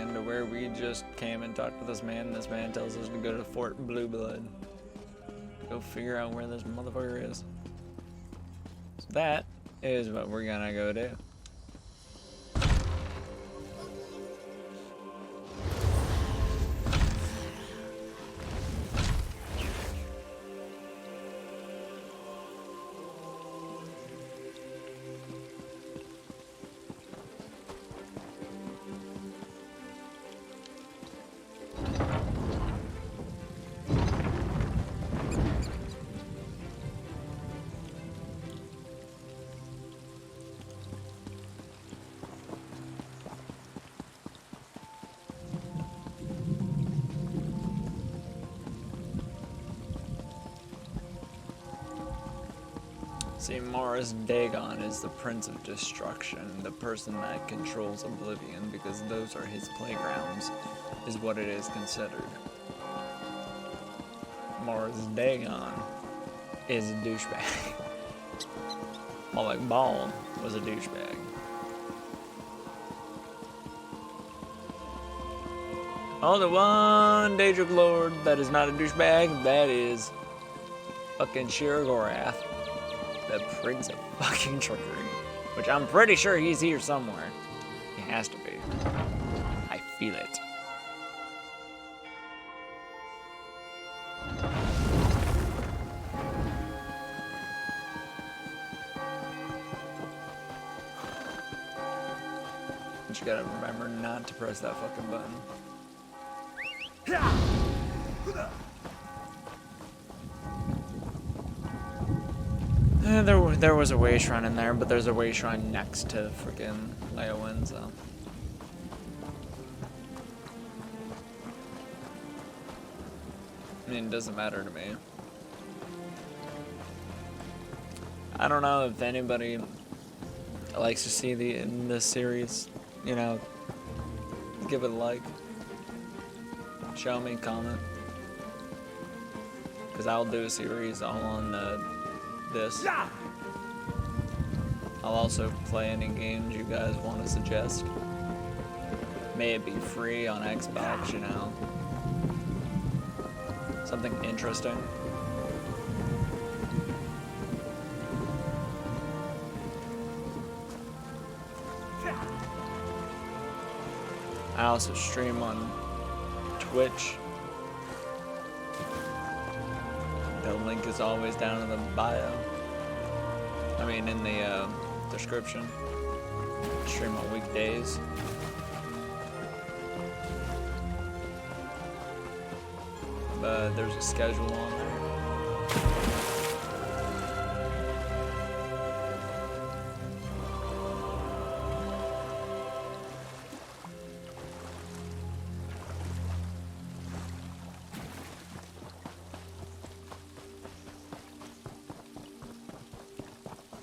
land to where we just came and talked to this man, and this man tells us to go to Fort Blue Blood. Go figure out where this motherfucker is. So that is what we're gonna go do. See, Morris Dagon is the Prince of Destruction, the person that controls Oblivion, because those are his playgrounds, is what it is considered. Morris Dagon is a douchebag. Moloch Ball was a douchebag. Only one Daedric Lord that is not a douchebag, that is fucking Shiragorath. The Prince of fucking Trickery. Which I'm pretty sure he's here somewhere. He has to be. I feel it. But you gotta remember not to press that fucking button. There was a way shrine in there, but there's a way shrine next to freaking Leowyn, so. I mean, it doesn't matter to me. I don't know if anybody likes to see this series, you know, give it a like. Show me, comment. Because I'll do a series all on this. I'll also play any games you guys want to suggest. May it be free on Xbox, you know. Something interesting. I also stream on Twitch. The link is always down in the bio. I mean, in the description. Stream on weekdays. But there's a schedule on there.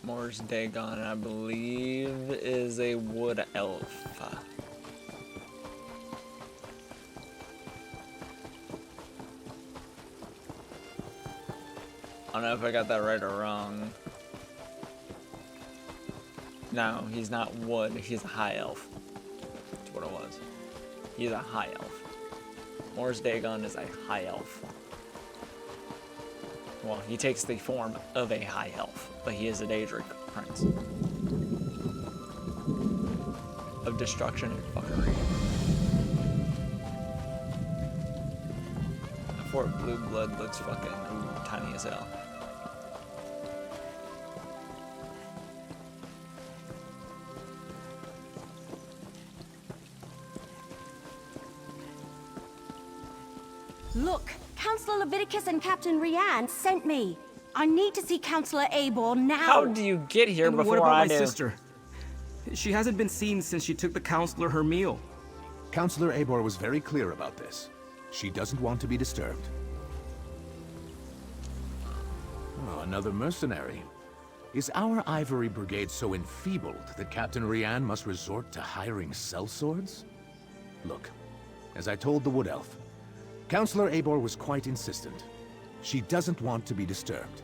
Morris Dagon, I believe, is a wood elf. I don't know if I got that right or wrong. No, he's not wood, he's a high elf. That's what it was. He's a high elf. Morris Dagon is a high elf. Well, he takes the form of a high elf, but he is a Daedric prince. Of destruction and fuckery. Fort Blue Blood looks fucking tiny as hell. Look, Councillor Leviticus and Captain Rianne sent me. I need to see Councillor Abor now. How do you get here before what about I my do? sister? She hasn't been seen since she took the Councillor her meal. Councillor Abor was very clear about this. She doesn't want to be disturbed. Oh, another mercenary. Is our Ivory Brigade so enfeebled that Captain Rianne must resort to hiring sellswords? Look, as I told the Wood Elf, Councillor Abor was quite insistent. She doesn't want to be disturbed.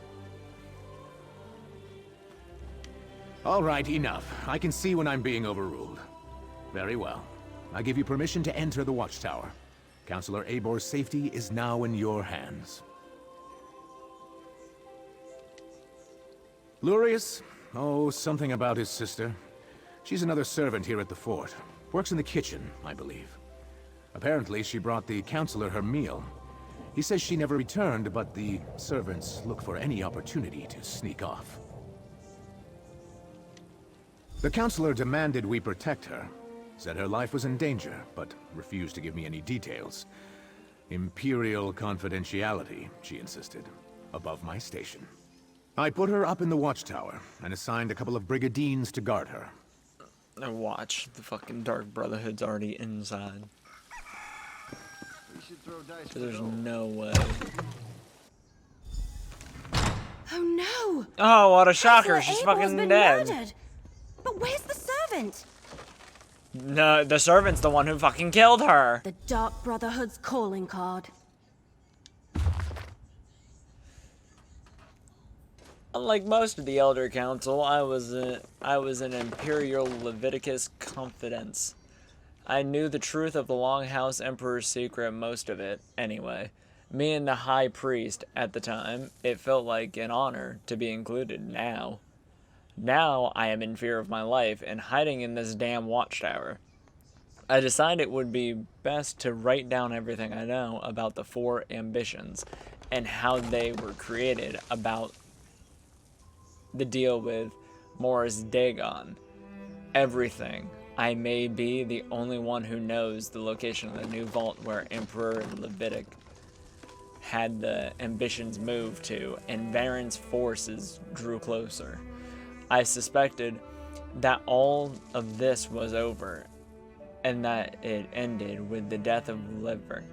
All right, enough. I can see when I'm being overruled. Very well. I give you permission to enter the watchtower. Counselor Abor's safety is now in your hands. Lurius? Oh, something about his sister. She's another servant here at the fort. Works in the kitchen, I believe. Apparently, she brought the counselor her meal. He says she never returned, but the servants look for any opportunity to sneak off. The counselor demanded we protect her. Said her life was in danger, but refused to give me any details. Imperial confidentiality, she insisted, above my station. I put her up in the watchtower, and assigned a couple of brigadines to guard her. Now watch, the fucking Dark Brotherhood's already inside. So there's no way. Oh no! Oh, what a shocker, Counselor she's Abor's fucking been dead. murdered. But where's the servant? No, the servant's the one who fucking killed her. The Dark Brotherhood's calling card. Unlike most of the Elder Council, I was an Imperial Leviticus confidence. I knew the truth of the Longhouse Emperor's secret, most of it, anyway. Me and the High Priest, at the time, it felt like an honor to be included now. Now I am in fear of my life and hiding in this damn watchtower. I decided it would be best to write down everything I know about the 4 ambitions and how they were created, about the deal with Morris Dagon. Everything. I may be the only one who knows the location of the new vault where Emperor Levitic had the ambitions moved to, and Varen's forces drew closer. I suspected that all of this was over, and that it ended with the death of Leovek.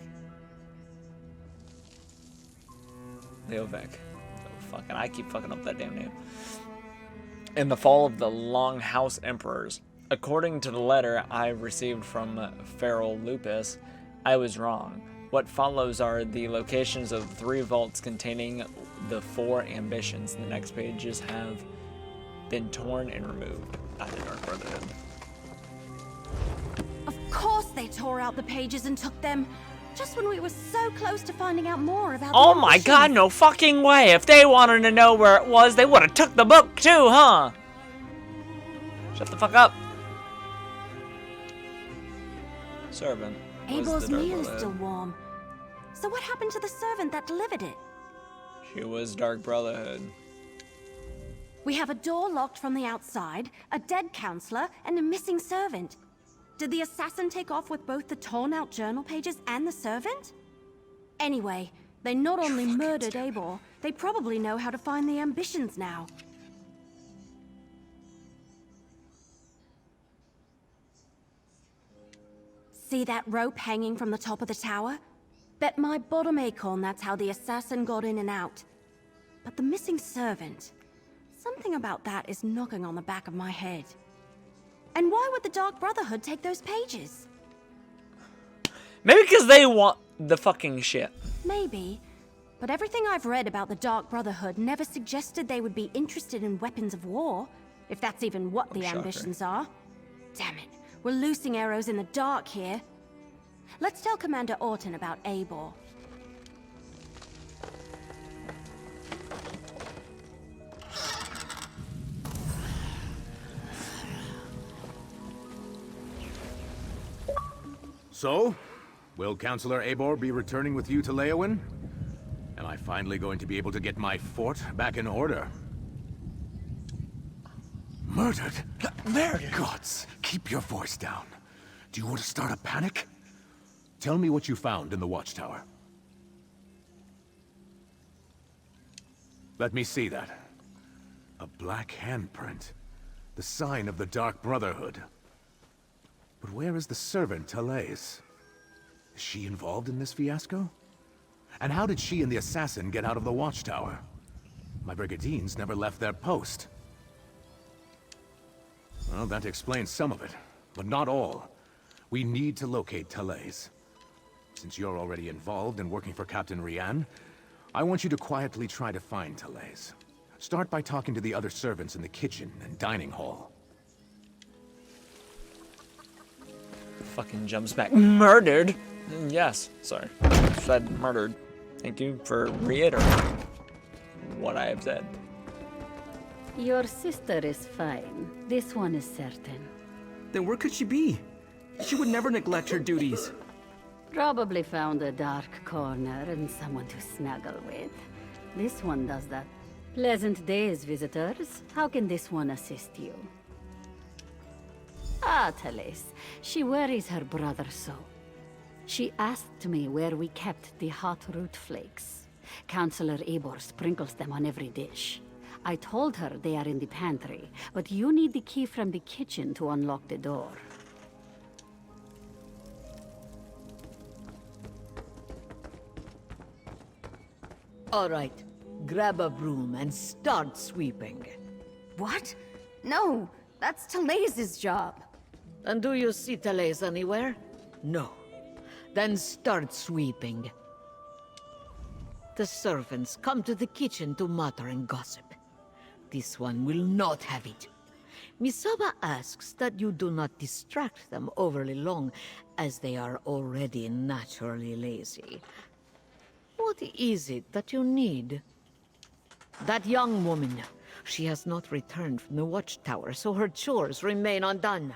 Oh, fucking, I keep fucking up that damn name. In the fall of the Longhouse Emperors. According to the letter I received from Feral Lupus, I was wrong. What follows are the locations of 3 vaults containing the 4 ambitions. The next pages have been torn and removed by the Dark Brotherhood. Of course they tore out the pages and took them. Just when we were so close to finding out more about Oh the my ambitions. god, no fucking way! If they wanted to know where it was, they would have took the book too, huh? Shut the fuck up. Servant. was Abor's the Dark meal is Brotherhood. still warm. So what happened to the servant that delivered it? She was Dark Brotherhood. We have a door locked from the outside, a dead counselor, and a missing servant. Did the assassin take off with both the torn-out journal pages and the servant? Anyway, they not only murdered Abor, they probably know how to find the ambitions now. See that rope hanging from the top of the tower? Bet my bottom acorn that's how the assassin got in and out. But the missing servant... something about that is knocking on the back of my head. And why would the Dark Brotherhood take those pages? Maybe because they want the fucking shit. Maybe. But everything I've read about the Dark Brotherhood never suggested they would be interested in weapons of war. If that's even what the shocker. ambitions are. Damn it. We're loosing arrows in the dark here. Let's tell Commander Orton about Abor. So, will Counselor Abor be returning with you to Leowin? Am I finally going to be able to get my fort back in order? Murdered? Murdered? Gods, keep your voice down. Do you want to start a panic? Tell me what you found in the watchtower. Let me see that. A black handprint. The sign of the Dark Brotherhood. But where is the servant, Talais? Is she involved in this fiasco? And how did she and the assassin get out of the watchtower? My brigadines never left their post. Well, that explains some of it, but not all. We need to locate Talais. Since you're already involved and working for Captain Rian, I want you to quietly try to find Talais. Start by talking to the other servants in the kitchen and dining hall. Fucking jumps back. Murdered? Yes, sorry. Said murdered. Thank you for reiterating what I have said. Your sister is fine. This one is certain. Then where could she be? She would never neglect her duties. Probably found a dark corner and someone to snuggle with. This one does that. Pleasant days, visitors. How can this one assist you? Ah, Thales. She worries her brother so. She asked me where we kept the hot root flakes. Counselor Eibor sprinkles them on every dish. I told her they are in the pantry, but you need the key from the kitchen to unlock the door. All right, grab a broom and start sweeping. What? No, that's Therese' job. And do you see Therese anywhere? No. Then start sweeping. The servants come to the kitchen to mutter and gossip. This one will not have it. Misaba asks that you do not distract them overly long, as they are already naturally lazy. What is it that you need? That young woman. She has not returned from the watchtower, so her chores remain undone.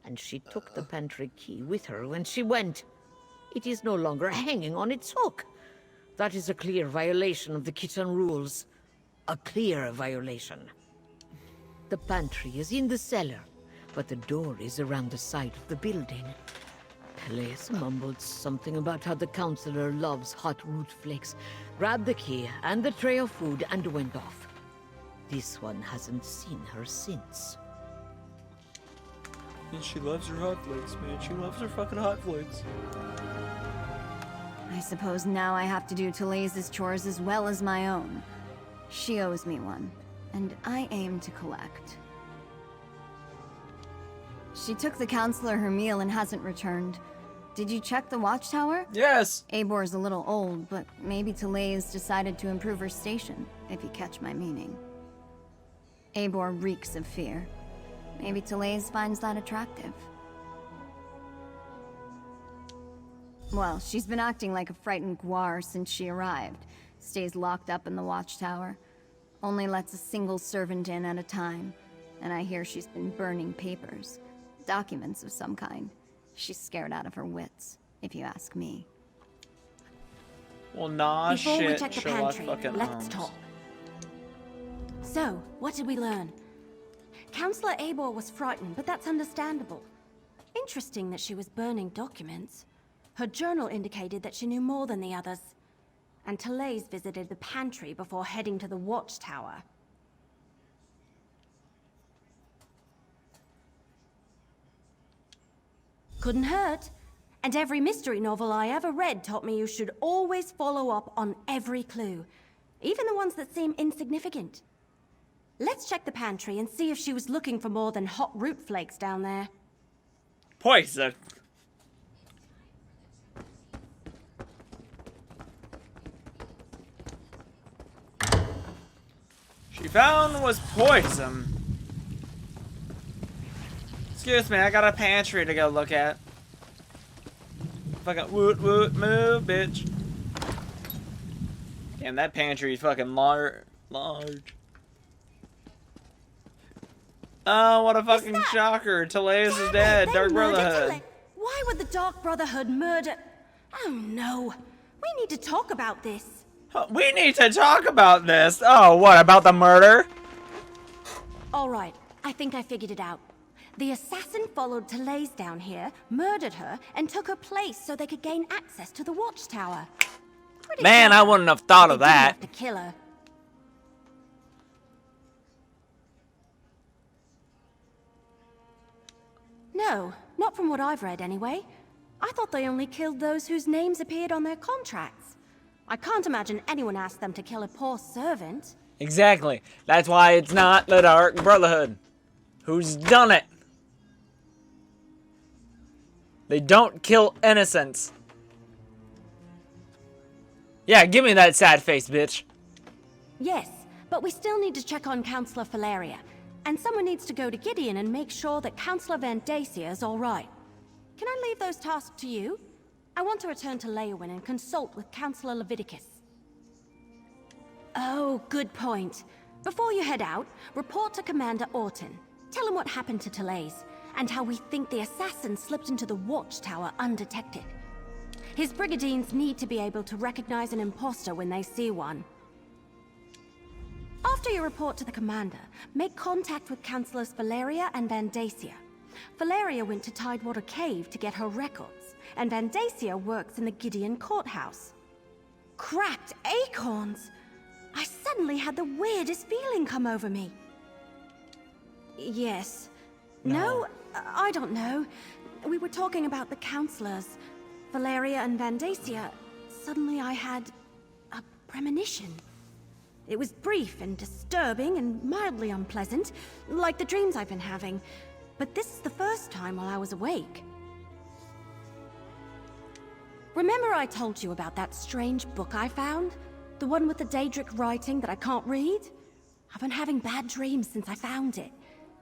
And she took the pantry key with her when she went. It is no longer hanging on its hook. That is a clear violation of the kitchen rules. A clear violation. The pantry is in the cellar, but the door is around the side of the building. Therese mumbled something about how the counselor loves hot root flakes, grabbed the key and the tray of food and went off. This one hasn't seen her since. And she loves her hot flakes, man. She loves her fucking hot flakes. I suppose now I have to do Therese' chores as well as my own. She owes me one, and I aim to collect. She took the counselor her meal and hasn't returned. Did you check the watchtower? Yes! Eibor's a little old, but maybe Therese decided to improve her station, if you catch my meaning. Eibor reeks of fear. Maybe Therese finds that attractive. Well, she's been acting like a frightened guar since she arrived. Stays locked up in the watchtower. Only lets a single servant in at a time. And I hear she's been burning papers. Documents of some kind. She's scared out of her wits, if you ask me. Well, nah, Before shit, we check the Sherlock pantry, fucking let's Holmes. talk. So, what did we learn? Counselor Eibor was frightened, but that's understandable. Interesting that she was burning documents. Her journal indicated that she knew more than the others. And Therese visited the pantry before heading to the watchtower. Couldn't hurt. And every mystery novel I ever read taught me you should always follow up on every clue, even the ones that seem insignificant. Let's check the pantry and see if she was looking for more than hot root flakes down there. Poison. She found was poison. Excuse me, I got a pantry to go look at. Fucking woot woot move, bitch. Damn, that pantry is fucking large. Oh, what a fucking shocker. Therese is dead. They Dark murdered Brotherhood. Therese. Why would the Dark Brotherhood murder... Oh no. We need to talk about this. We need to talk about this. Oh, what, about the murder? Alright, I think I figured it out. The assassin followed Therese down here, murdered her, and took her place so they could gain access to the watchtower. Pretty Man, clever. I wouldn't have thought They of didn't that. have to kill her. No, not from what I've read anyway. I thought they only killed those whose names appeared on their contracts. I can't imagine anyone asked them to kill a poor servant. Exactly. That's why it's not the Dark Brotherhood. Who's done it? They don't kill innocents. Yeah, give me that sad face, bitch. Yes, but we still need to check on Counselor Valeria. And someone needs to go to Gideon and make sure that Counselor Van Dacia is alright. Can I leave those tasks to you? I want to return to Leowyn and consult with Councillor Leviticus. Oh, good point. Before you head out, report to Commander Orton. Tell him what happened to Therese, and how we think the assassin slipped into the watchtower undetected. His brigadiers need to be able to recognize an imposter when they see one. After you report to the commander, make contact with Councillors Valeria and Vandacia. Valeria went to Tidewater Cave to get her records, and Vandacia works in the Gideon Courthouse. Cracked acorns! I suddenly had the weirdest feeling come over me. Yes. No, I don't know. We were talking about the counselors, Valeria and Vandacia. Suddenly I had a premonition. It was brief and disturbing and mildly unpleasant, like the dreams I've been having. But this is the first time while I was awake. Remember I told you about that strange book I found? The one with the Daedric writing that I can't read? I've been having bad dreams since I found it,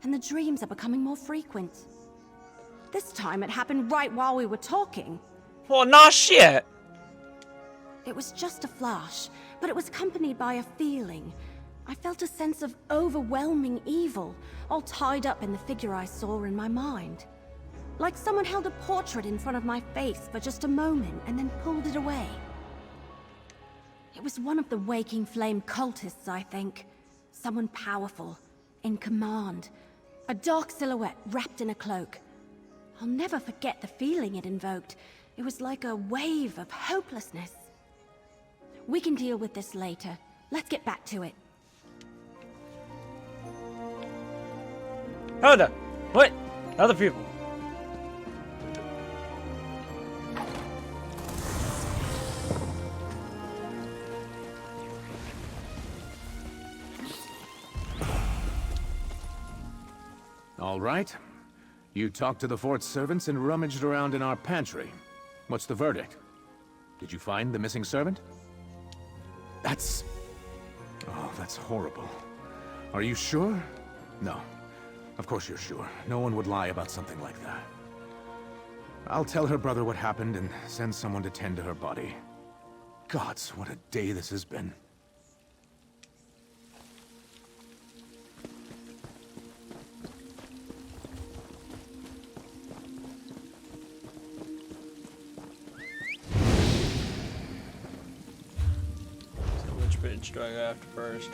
and the dreams are becoming more frequent. This time it happened right while we were talking. Well, nah, shit. It was just a flash, but it was accompanied by a feeling. I felt a sense of overwhelming evil, all tied up in the figure I saw in my mind. Like someone held a portrait in front of my face for just a moment and then pulled it away. It was one of the Waking Flame cultists, I think. Someone powerful, in command. A dark silhouette wrapped in a cloak. I'll never forget the feeling it invoked. It was like a wave of hopelessness. We can deal with this later. Let's get back to it. Hold up. What? Other people. All right. You talked to the fort's servants and rummaged around in our pantry. What's the verdict? Did you find the missing servant? That's... Oh, that's horrible. Are you sure? No. Of course you're sure. No one would lie about something like that. I'll tell her brother what happened and send someone to tend to her body. Gods, what a day this has been. Bitch do I go after first?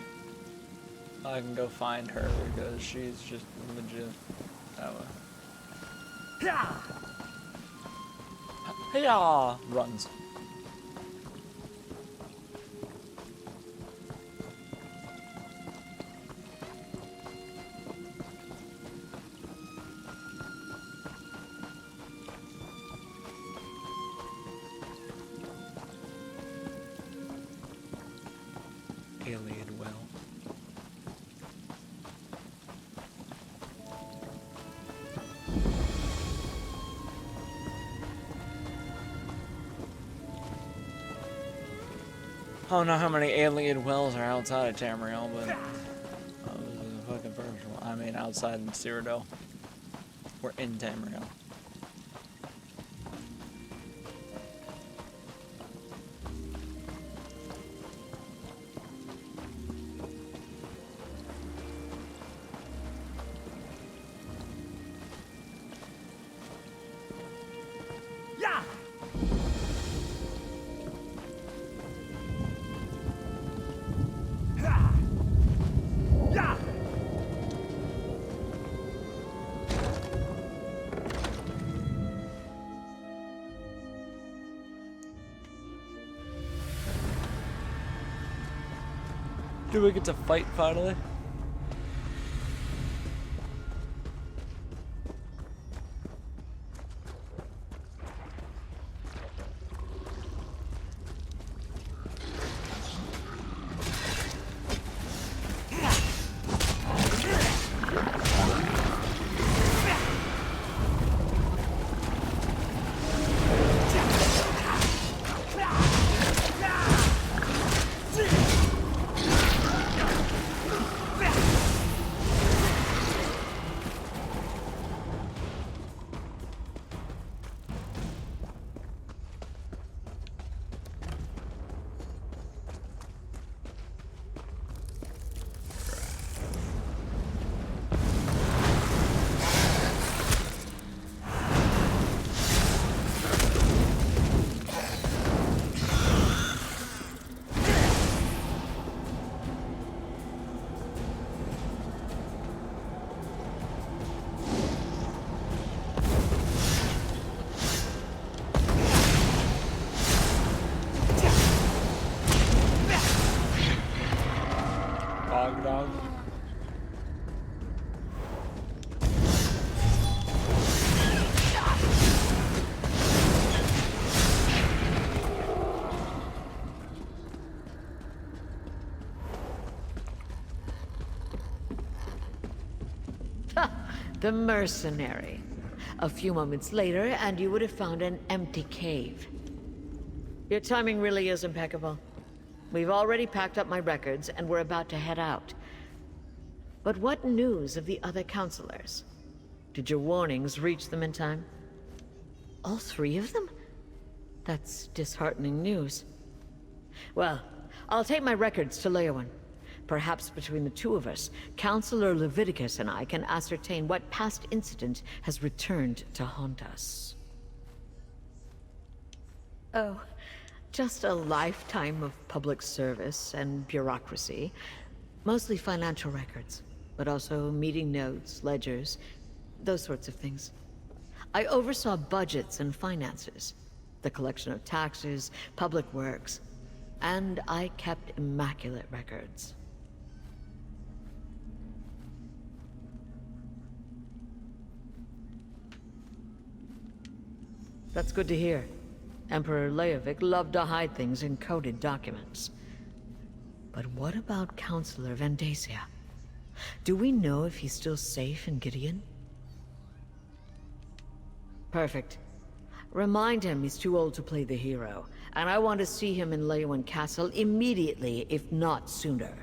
I can go find her because she's just legit that way. Yeah, runs. Alien well. I don't know how many alien wells are outside of Tamriel, but this is a fucking first one. I mean, outside in Cyrodiil. We're in Tamriel. Do we get to fight finally? The mercenary. A few moments later, and you would have found an empty cave. Your timing really is impeccable. We've already packed up my records, and we're about to head out. But what news of the other counselors? Did your warnings reach them in time? All three of them? That's disheartening news. Well, I'll take my records to Leowyn. Perhaps between the two of us, Counselor Leviticus and I can ascertain what past incident has returned to haunt us. Oh, just a lifetime of public service and bureaucracy. Mostly financial records, but also meeting notes, ledgers, those sorts of things. I oversaw budgets and finances, the collection of taxes, public works, and I kept immaculate records. That's good to hear. Emperor Leovic loved to hide things in coded documents. But what about Counselor Vandacia? Do we know if he's still safe in Gideon? Perfect. Remind him he's too old to play the hero, and I want to see him in Leowyn Castle immediately, if not sooner.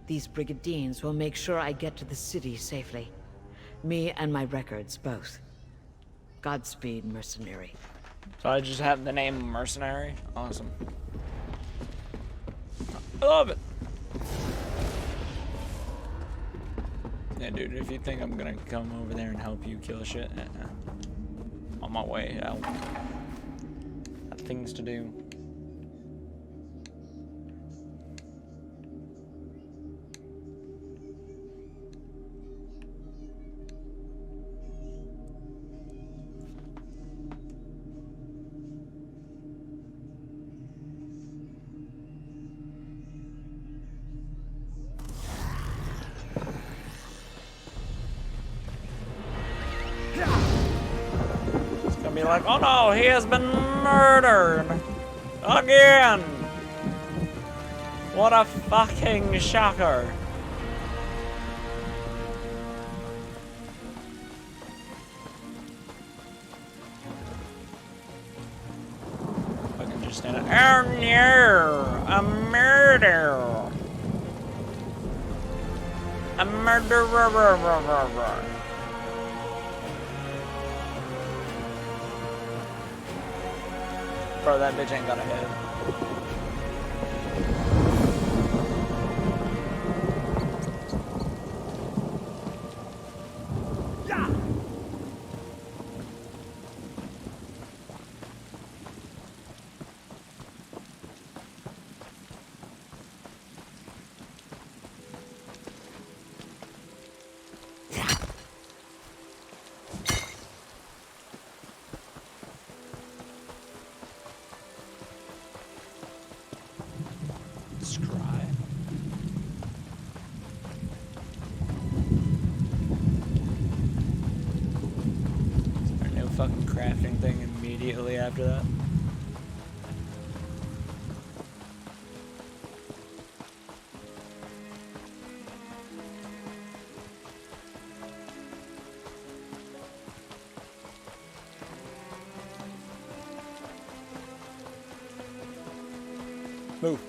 These Brigadines will make sure I get to the city safely. Me and my records, both. Godspeed, mercenary. So I just have the name Mercenary? Awesome. I love it. Yeah, dude, if you think I'm gonna come over there and help you kill shit, on my way out. Got things to do. Be like, oh no, he has been murdered again. What a fucking shocker. Fucking just stand up. Oh no, a murder. A murderer. Bro, that bitch ain't got a head. Fucking crafting thing immediately after that. Move.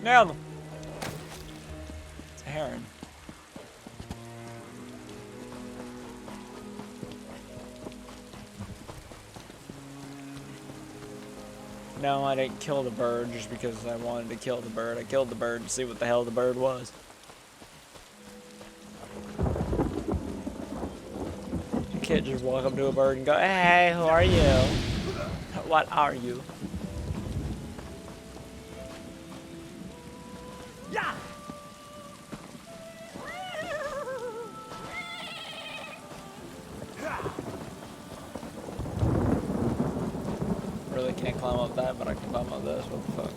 Nailed him. It's a heron. No, I didn't kill the bird just because I wanted to kill the bird. I killed the bird to see what the hell the bird was. You can't just walk up to a bird and go, hey, who are you? What are you? Really can't climb up that, but I can climb up this. What the fuck?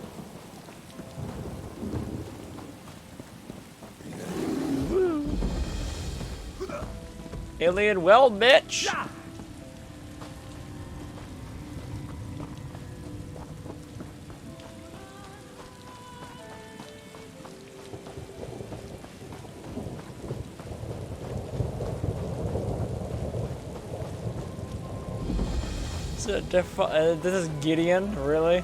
Alien, well, bitch. This is Gideon, really?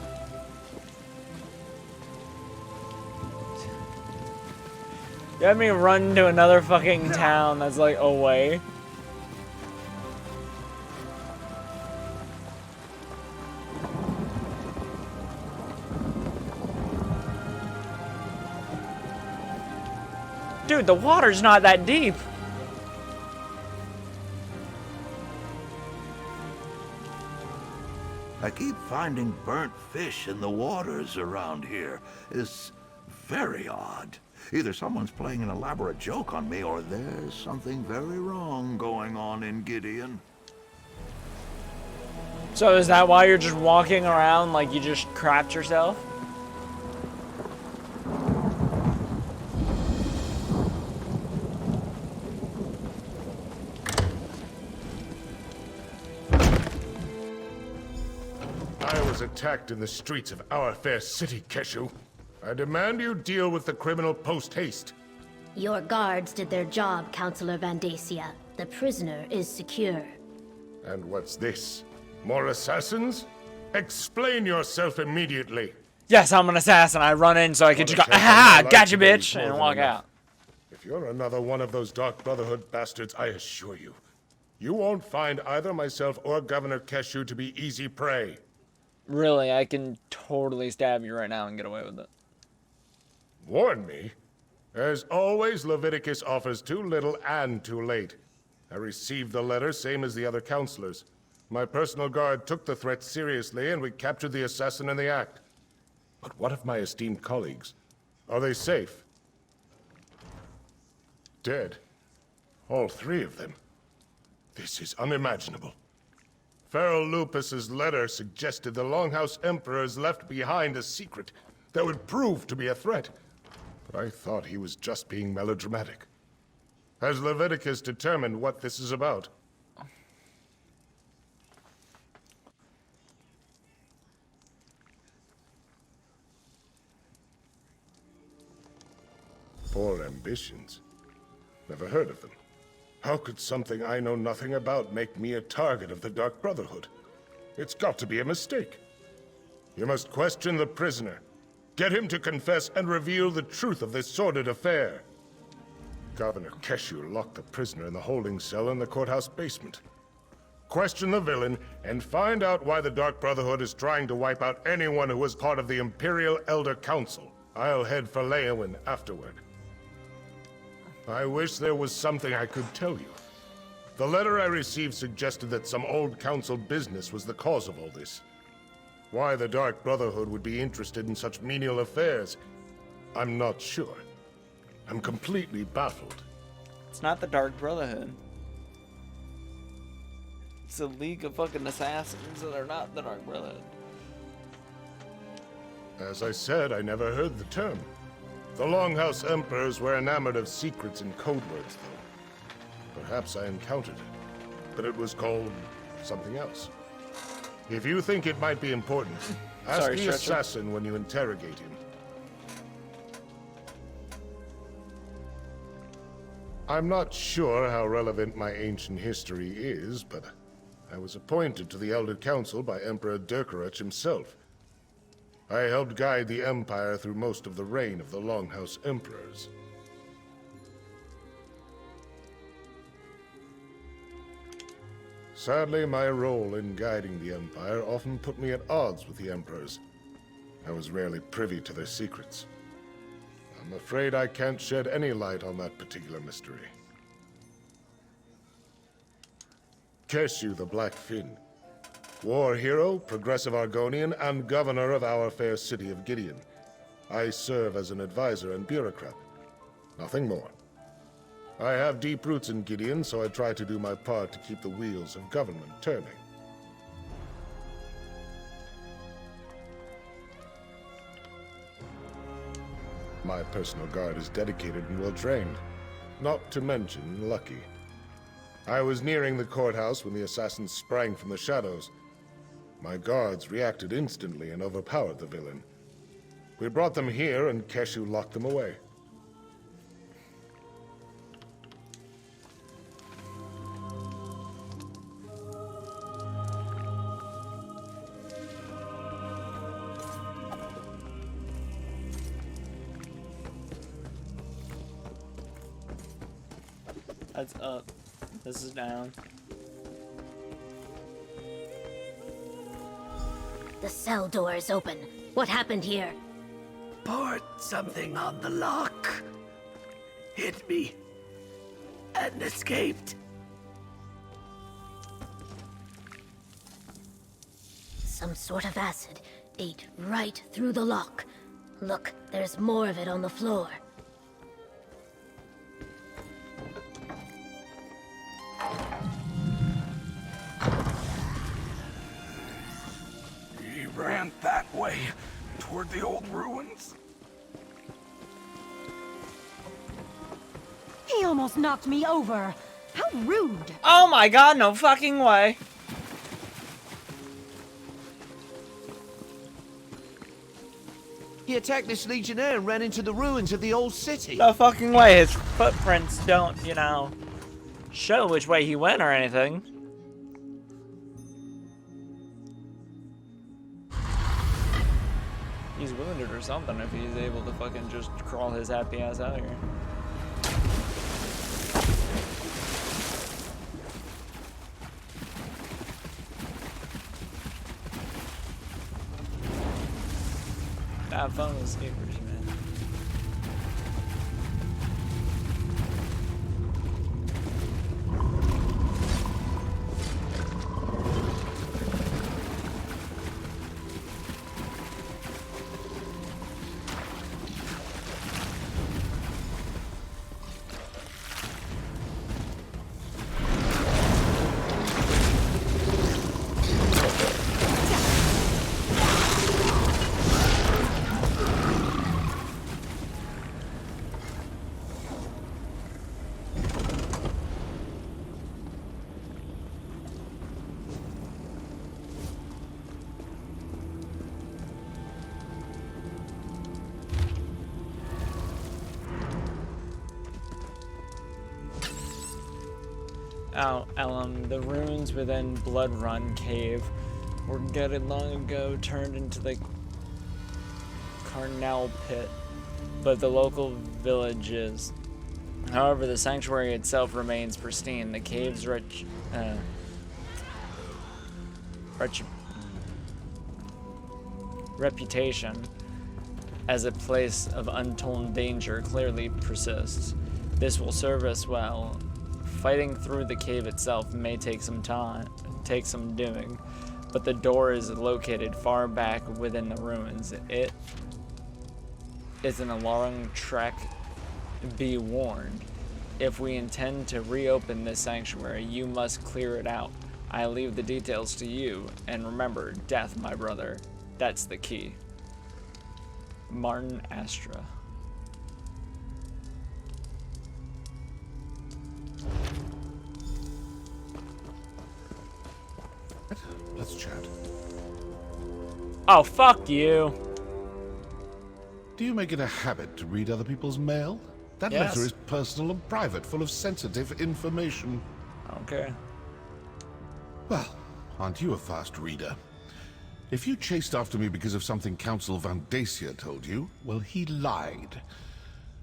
You had me run to another fucking town that's like away. Dude, the water's not that deep. I keep finding burnt fish in the waters around here. It's very odd. Either someone's playing an elaborate joke on me, or there's something very wrong going on in Gideon. So is that why you're just walking around like you just crapped yourself? I was attacked in the streets of our fair city, Keshu. I demand you deal with the criminal post-haste. Your guards did their job, Counselor Vandacia. The prisoner is secure. And what's this? More assassins? Explain yourself immediately. Yes, I'm an assassin. I run in so I can just go, aha, gotcha, bitch, and walk out. If you're another one of those Dark Brotherhood bastards, I assure you, you won't find either myself or Governor Keshu to be easy prey. Really, I can totally stab you right now and get away with it. Warn me? As always, Leviticus offers too little and too late. I received the letter, same as the other counselors. My personal guard took the threat seriously, and we captured the assassin in the act. But what of my esteemed colleagues? Are they safe? Dead. All three of them. This is unimaginable. Pharaoh Lupus's letter suggested the Longhouse Emperors left behind a secret that would prove to be a threat. But I thought he was just being melodramatic. Has Leviticus determined what this is about? Poor ambitions. Never heard of them. How could something I know nothing about make me a target of the Dark Brotherhood? It's got to be a mistake. You must question the prisoner. Get him to confess and reveal the truth of this sordid affair. Governor Keshu locked the prisoner in the holding cell in the courthouse basement. Question the villain and find out why the Dark Brotherhood is trying to wipe out anyone who was part of the Imperial Elder Council. I'll head for Leowin afterward. I wish there was something I could tell you. The letter I received suggested that some old council business was the cause of all this. Why the Dark Brotherhood would be interested in such menial affairs, I'm not sure. I'm completely baffled. It's not the Dark Brotherhood. It's a league of fucking assassins that are not the Dark Brotherhood. As I said, I never heard the term. The Longhouse Emperors were enamored of secrets and code words, though. Perhaps I encountered it, but it was called something else. If you think it might be important, ask the assassin when you interrogate him. I'm not sure how relevant my ancient history is, but I was appointed to the Elder Council by Emperor Durkarach himself. I helped guide the Empire through most of the reign of the Longhouse Emperors. Sadly, my role in guiding the Empire often put me at odds with the Emperors. I was rarely privy to their secrets. I'm afraid I can't shed any light on that particular mystery. Keshu the Black Fin. War hero, progressive Argonian, and governor of our fair city of Gideon. I serve as an advisor and bureaucrat. Nothing more. I have deep roots in Gideon, so I try to do my part to keep the wheels of government turning. My personal guard is dedicated and well-trained, not to mention lucky. I was nearing the courthouse when the assassins sprang from the shadows. My guards reacted instantly and overpowered the villain. We brought them here, and Keshu locked them away. That's up. This is down. The cell door is open. What happened here? Poured something on the lock, hit me, and escaped. Some sort of acid ate right through the lock. Look, there's more of it on the floor. He ran that way, toward the old ruins. He almost knocked me over. How rude. Oh my god, no fucking way. He attacked this legionnaire and ran into the ruins of the old city. No fucking way. His footprints don't, you know, show which way he went or anything. He's wounded or something if he's able to fucking just crawl his happy ass out of here. Have fun with escapers, man. The ruins within Blood Run Cave were gutted long ago, turned into the Carnell Pit, but the local villages. However, the sanctuary itself remains pristine. The cave's reputation as a place of untold danger clearly persists. This will serve us well. Fighting through the cave itself may take some time, take some doing, but the door is located far back within the ruins. It is an long trek. Be warned. If we intend to reopen this sanctuary, you must clear it out. I leave the details to you, and remember, death, my brother. That's the key. Martin Astra. Let's chat. Oh, fuck you. Do you make it a habit to read other people's mail? That Yes. letter is personal and private, full of sensitive information. Okay. Well, aren't you a fast reader? If you chased after me because of something Council Van Dacia told you, well, he lied.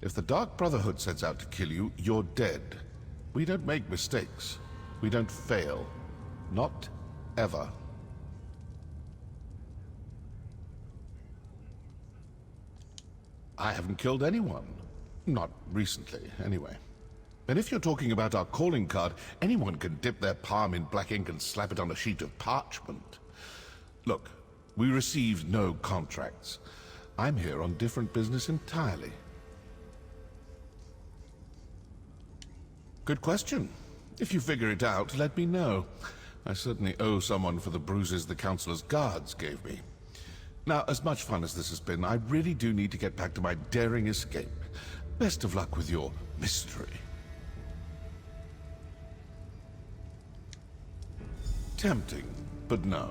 If the Dark Brotherhood sets out to kill you, you're dead. We don't make mistakes. We don't fail. Not ever. I haven't killed anyone. Not recently, anyway. And if you're talking about our calling card, anyone can dip their palm in black ink and slap it on a sheet of parchment. Look, we received no contracts. I'm here on different business entirely. Good question. If you figure it out, let me know. I certainly owe someone for the bruises the Councilor's guards gave me. Now, as much fun as this has been, I really do need to get back to my daring escape. Best of luck with your mystery. Tempting, but no.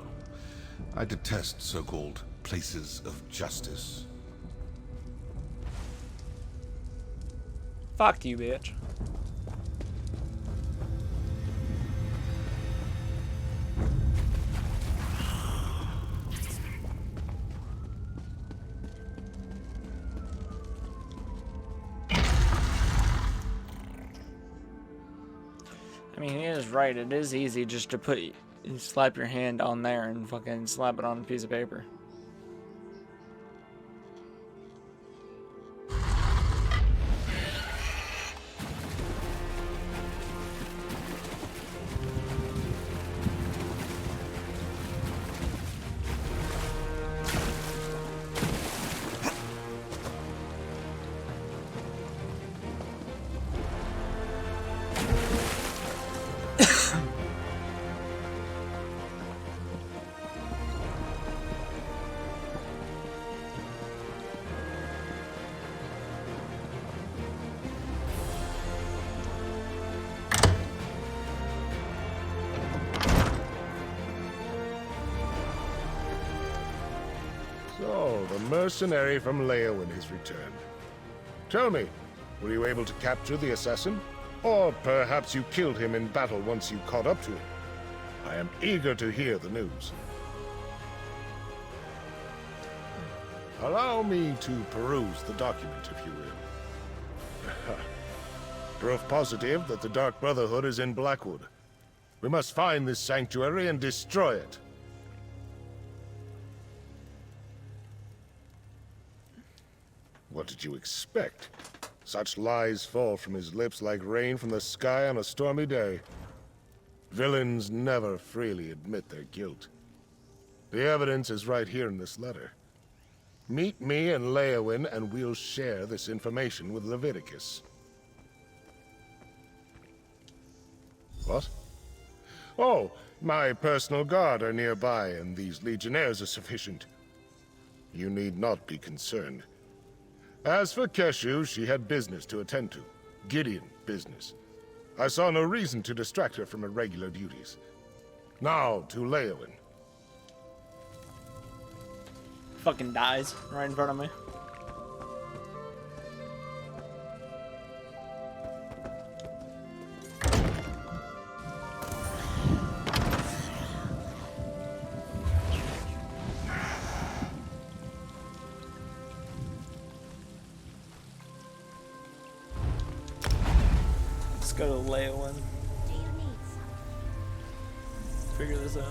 I detest so-called places of justice. Fuck you, bitch. I mean, he is right. It is easy just to slap your hand on there and fucking slap it on a piece of paper. So, the mercenary from Leowin has returned. Tell me, were you able to capture the assassin? Or perhaps you killed him in battle once you caught up to him? I am eager to hear the news. Allow me to peruse the document, if you will. Proof positive that the Dark Brotherhood is in Blackwood. We must find this sanctuary and destroy it. What did you expect? Such lies fall from his lips like rain from the sky on a stormy day. Villains never freely admit their guilt. The evidence is right here in this letter. Meet me in Leowin and we'll share this information with Leviticus. What? Oh, my personal guard are nearby and these legionnaires are sufficient. You need not be concerned. As for Keshu, she had business to attend to. Gideon business. I saw no reason to distract her from her regular duties. Now, to Leowin. Fucking dies right in front of me. Let's go to Leowin. Do you need some? Figure this out.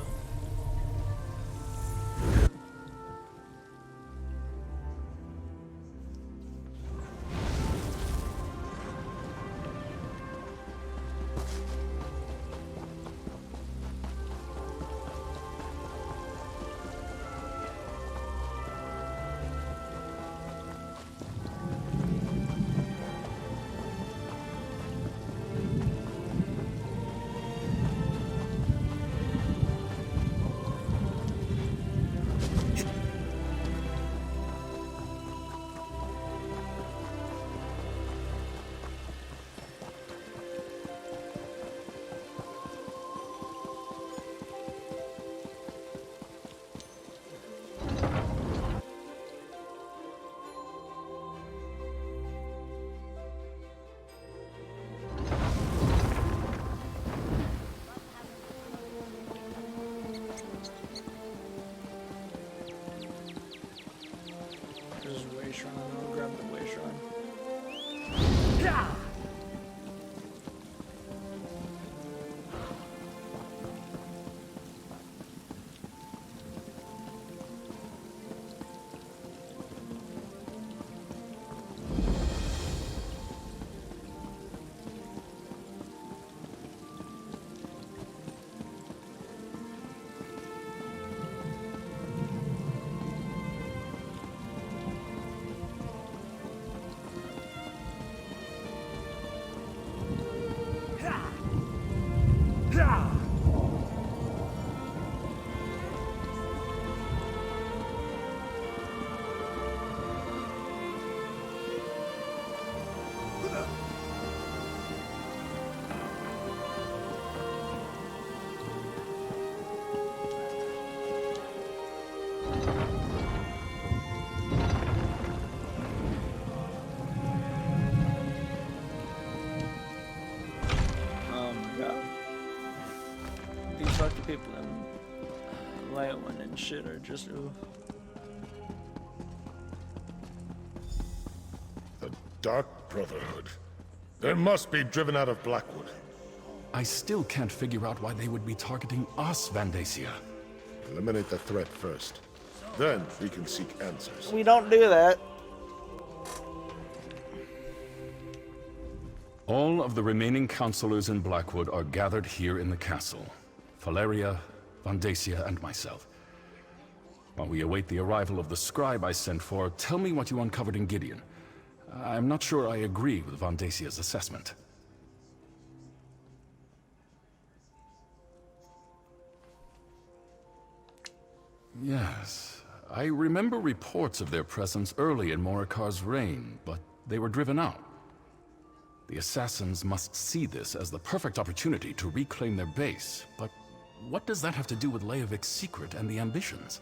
these fucking people in Leyawind and shit are just oof. The Dark Brotherhood. They must be driven out of Blackwood. I still can't figure out why they would be targeting us, Vandacia. Eliminate the threat first. Then we can seek answers. We don't do that. All of the remaining counselors in Blackwood are gathered here in the castle. Valeria, Vandacia, and myself. While we await the arrival of the scribe I sent for, tell me what you uncovered in Gideon. I'm not sure I agree with Vandacia's assessment. Yes, I remember reports of their presence early in Morikar's reign, but they were driven out. The assassins must see this as the perfect opportunity to reclaim their base, but what does that have to do with Leovik's secret and the ambitions?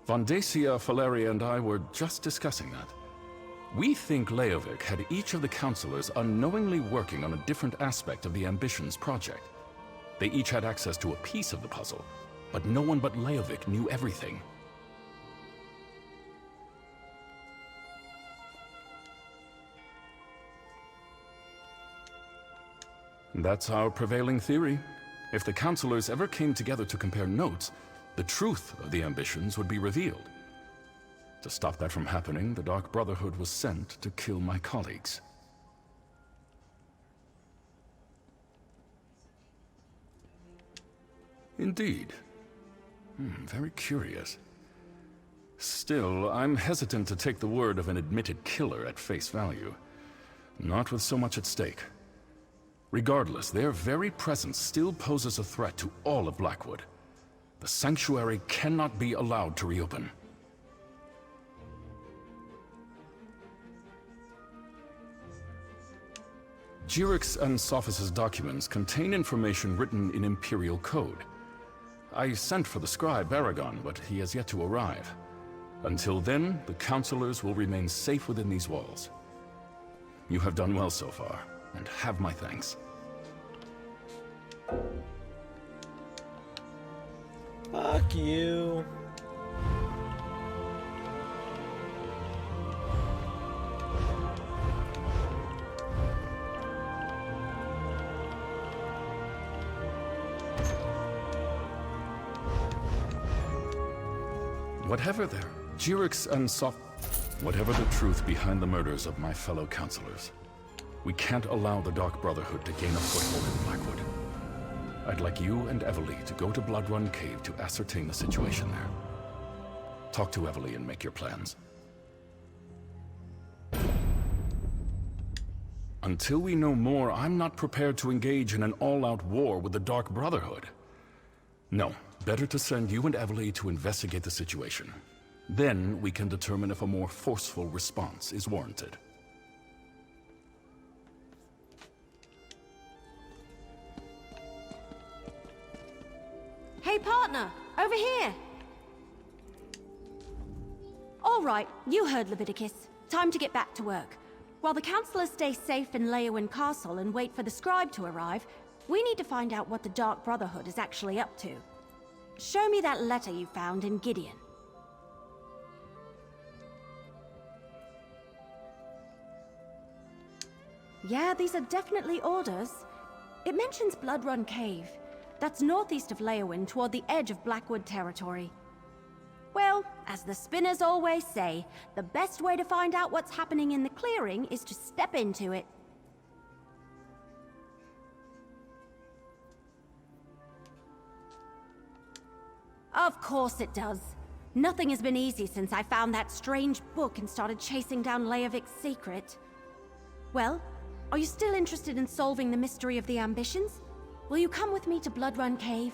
Vandacia, Valeria, and I were just discussing that. We think Leovik had each of the counselors unknowingly working on a different aspect of the Ambitions project. They each had access to a piece of the puzzle, but no one but Leovik knew everything. That's our prevailing theory. If the counselors ever came together to compare notes, the truth of the Ambitions would be revealed. To stop that from happening, the Dark Brotherhood was sent to kill my colleagues. Indeed. Very curious. Still, I'm hesitant to take the word of an admitted killer at face value. Not with so much at stake. Regardless, their very presence still poses a threat to all of Blackwood. The Sanctuary cannot be allowed to reopen. Jyrix and Sophis' documents contain information written in Imperial code. I sent for the scribe Aragon, but he has yet to arrive. Until then, the counselors will remain safe within these walls. You have done well so far, and have my thanks. Fuck you. Whatever the truth behind the murders of my fellow counselors, we can't allow the Dark Brotherhood to gain a foothold in Blackwood. I'd like you and Evely to go to Bloodrun Cave to ascertain the situation there. Talk to Evely and make your plans. Until we know more, I'm not prepared to engage in an all-out war with the Dark Brotherhood. No, better to send you and Evely to investigate the situation. Then we can determine if a more forceful response is warranted. Hey, partner! Over here! All right, you heard Leviticus. Time to get back to work. While the counselors stay safe in Leyawind Castle and wait for the scribe to arrive, we need to find out what the Dark Brotherhood is actually up to. Show me that letter you found in Gideon. Yeah, these are definitely orders. It mentions Bloodrun Cave. That's northeast of Leyawind toward the edge of Blackwood territory. Well, as the spinners always say, the best way to find out what's happening in the clearing is to step into it. Of course it does. Nothing has been easy since I found that strange book and started chasing down Leovik's secret. Well, are you still interested in solving the mystery of the Ambitions? Will you come with me to Bloodrun Cave?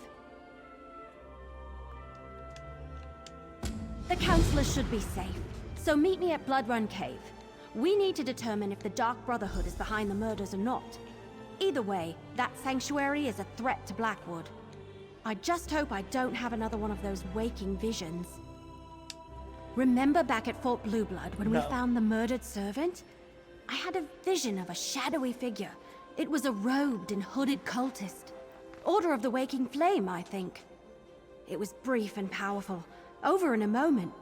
The counselors should be safe, so meet me at Bloodrun Cave. We need to determine if the Dark Brotherhood is behind the murders or not. Either way, that sanctuary is a threat to Blackwood. I just hope I don't have another one of those waking visions. Remember back at Fort Blueblood when we No. found the murdered servant? I had a vision of a shadowy figure. It was a robed and hooded cultist. Order of the Waking Flame, I think. It was brief and powerful, over in a moment,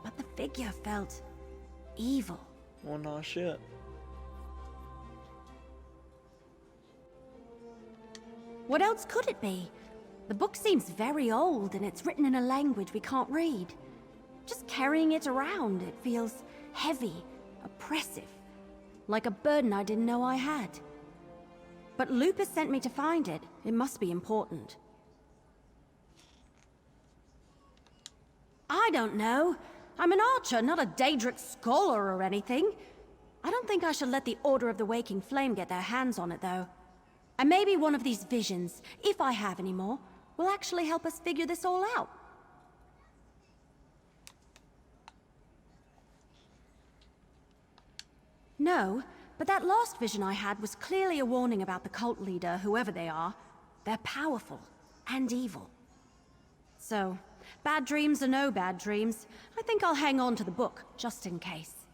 but the figure felt evil. Well, no shit. What else could it be? The book seems very old and it's written in a language we can't read. Just carrying it around, it feels heavy, oppressive, like a burden I didn't know I had. But Lupus sent me to find it. It must be important. I don't know. I'm an archer, not a Daedric scholar or anything. I don't think I should let the Order of the Waking Flame get their hands on it, though. And maybe one of these visions, if I have any more, will actually help us figure this all out. No, but that last vision I had was clearly a warning about the cult leader, whoever they are. They're powerful and evil. So, bad dreams or no bad dreams, I think I'll hang on to the book, just in case.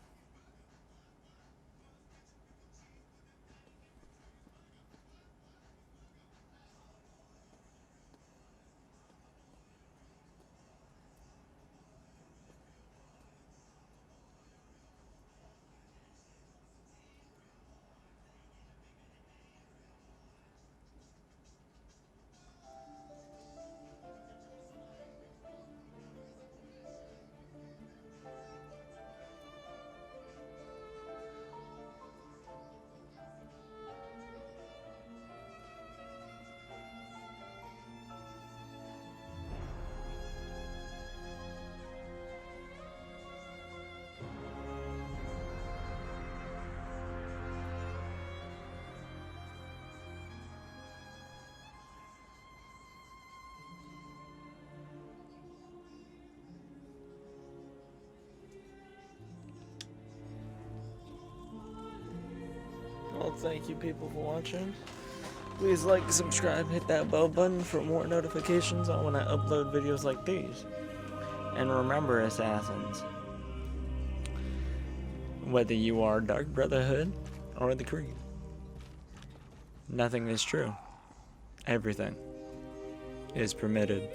Well, thank you people for watching. Please like, subscribe, hit that bell button for more notifications on when I upload videos like these. And remember, Assassins, whether you are Dark Brotherhood or the Creed, nothing is true. Everything is permitted.